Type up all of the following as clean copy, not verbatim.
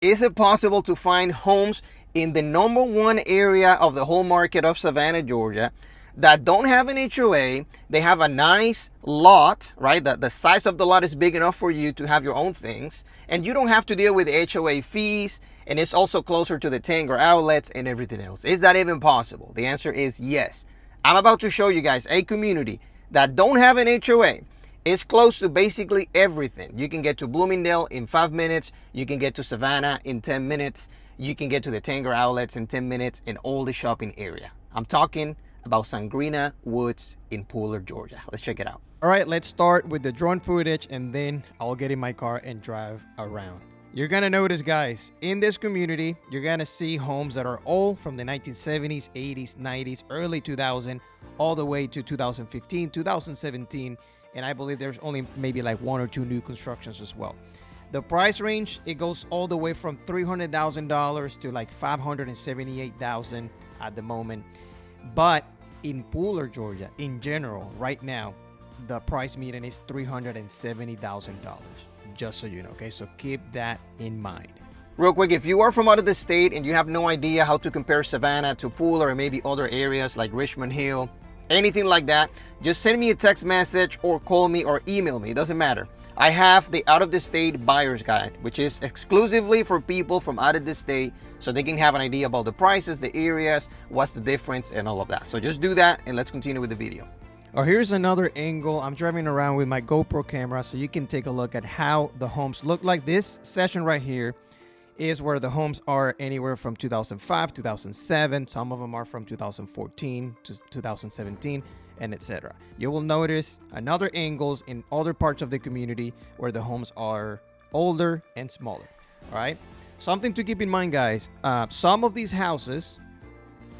Is it possible to find homes in the number one area of the whole market of Savannah, Georgia, that don't have an HOA? They have a nice lot, right? The size of the lot is big enough for you to have your own things, and you don't have to deal with HOA fees, and it's also closer to the Tanger outlets and everything else. Is that even possible? The answer is yes. I'm about to show you guys a community that don't have an HOA. It's close to basically everything. You can get to Bloomingdale in 5 minutes. You can get to Savannah in 10 minutes. You can get to the Tanger outlets in 10 minutes in all the shopping area. I'm talking about Sangrena Woods in Pooler, Georgia. Let's check it out. All right, let's start with the drone footage, and then I'll get in my car and drive around. You're gonna notice, guys, in this community, you're gonna see homes that are all from the 1970s, 80s, 90s, early 2000, all the way to 2015, 2017. And I believe there's only maybe like 1 or 2 new constructions as well. The price range, it goes all the way from $300,000 to like $578,000 at the moment. But in Pooler, Georgia, in general, right now, the price median is $370,000, just so you know, okay? So keep that in mind. Real quick, if you are from out of the state and you have no idea how to compare Savannah to Pooler and maybe other areas like Richmond Hill, anything like that, just send me a text message or call me or email me. It doesn't matter. I have the out of the state buyer's guide, which is exclusively for people from out of the state, so they can have an idea about the prices, the areas, what's the difference, and all of that. So just do that, and let's continue with the video. Oh, here's another angle. I'm driving around with my GoPro camera so you can take a look at how the homes look like. This section right here is where the homes are anywhere from 2005, 2007. Some of them are from 2014 to 2017, and etc. You will notice another angles in other parts of the community where the homes are older and smaller. All right. Something to keep in mind, guys. Some of these houses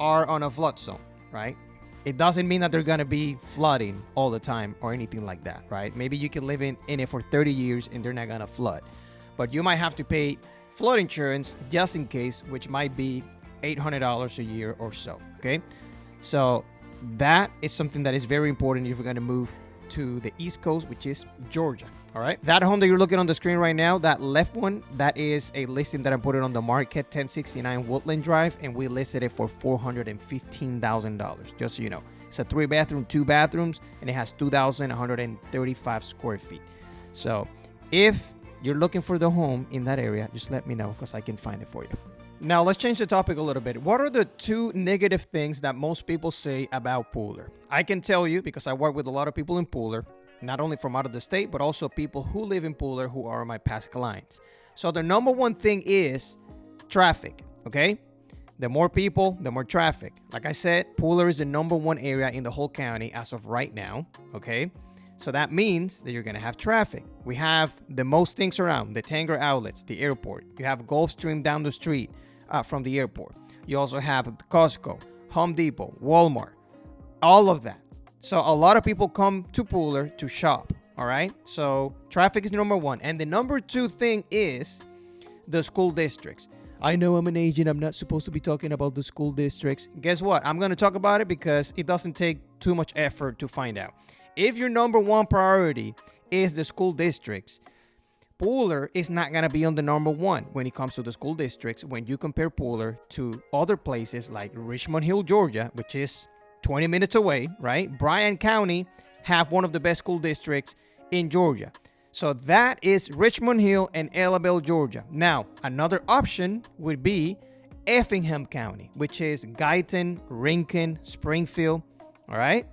are on a flood zone, right? It doesn't mean that they're going to be flooding all the time or anything like that, right? Maybe you can live in it for 30 years and they're not going to flood. But you might have to pay flood insurance just in case, which might be $800 a year or so, okay? So that is something that is very important if you're going to move to the East Coast, which is Georgia. All right, that home that you're looking on the screen right now, that left one, that is a listing that I put it on the market, 1069 Woodland Drive, and we listed it for $415,000, just so you know. It's a 3-bedroom, 2 bathrooms, and it has 2,135 square feet. So if you're looking for the home in that area, just let me know because I can find it for you. Now, let's change the topic a little bit. What are the 2 negative things that most people say about Pooler? I can tell you because I work with a lot of people in Pooler, not only from out of the state, but also people who live in Pooler who are my past clients. So the number one thing is traffic, okay? The more people, the more traffic. Like I said, Pooler is the number one area in the whole county as of right now, okay? So that means that you're going to have traffic. We have the most things around, the Tanger outlets, the airport. You have Gulfstream down the street from the airport. You also have Costco, Home Depot, Walmart, all of that. So a lot of people come to Pooler to shop, all right? So traffic is number one. And the number 2 thing is the school districts. I know I'm an agent. I'm not supposed to be talking about the school districts. Guess what? I'm going to talk about it because it doesn't take too much effort to find out. If your number 1 priority is the school districts, Pooler is not going to be on the number 1 when it comes to the school districts when you compare Pooler to other places like Richmond Hill, Georgia, which is 20 minutes away, right? Bryan County have one of the best school districts in Georgia. So that is Richmond Hill and Ellaville, Georgia. Now, another option would be Effingham County, which is Guyton, Rincon, Springfield, all right?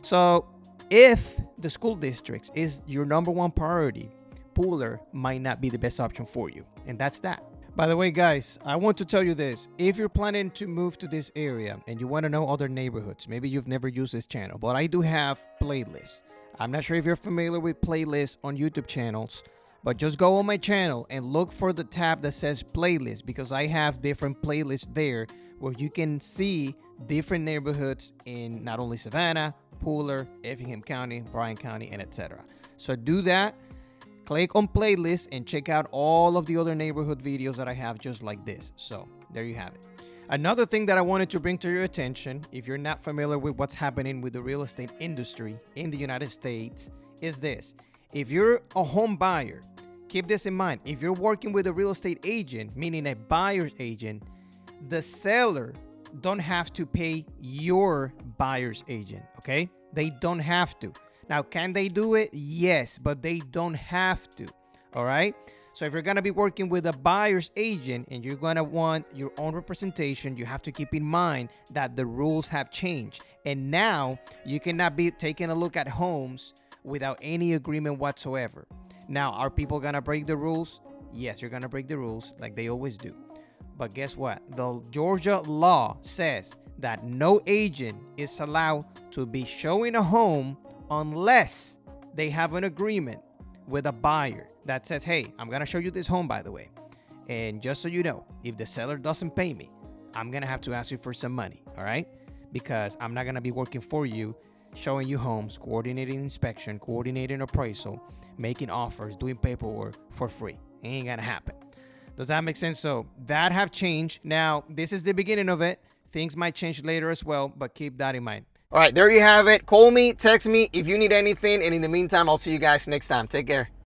So if the school districts is your number 1 priority, Pooler might not be the best option for you. And that's that. By the way, guys, I want to tell you this. If you're planning to move to this area and you want to know other neighborhoods, maybe you've never used this channel, but I do have playlists. I'm not sure if you're familiar with playlists on YouTube channels, but just go on my channel and look for the tab that says playlist because I have different playlists there where you can see different neighborhoods in not only Savannah, Pooler, Effingham County, Bryan County, and etc. So do that. Click on playlist and check out all of the other neighborhood videos that I have just like this. So there you have it. Another thing that I wanted to bring to your attention, if you're not familiar with what's happening with the real estate industry in the United States, is this. If you're a home buyer, keep this in mind. If you're working with a real estate agent, meaning a buyer's agent, the seller don't have to pay your buyer's agent, okay? They don't have to. Now, can they do it? Yes, but they don't have to, all right? So if you're gonna be working with a buyer's agent and you're gonna want your own representation, you have to keep in mind that the rules have changed. And now you cannot be taking a look at homes without any agreement whatsoever. Now, are people gonna break the rules? Yes, you're gonna break the rules like they always do. But guess what? The Georgia law says that no agent is allowed to be showing a home unless they have an agreement with a buyer that says, hey, I'm going to show you this home, by the way. And just so you know, if the seller doesn't pay me, I'm going to have to ask you for some money, all right? Because I'm not going to be working for you, showing you homes, coordinating inspection, coordinating appraisal, making offers, doing paperwork for free. It ain't going to happen. Does that make sense? So that have changed. Now, this is the beginning of it. Things might change later as well, but keep that in mind. All right, there you have it. Call me, text me if you need anything. And in the meantime, I'll see you guys next time. Take care.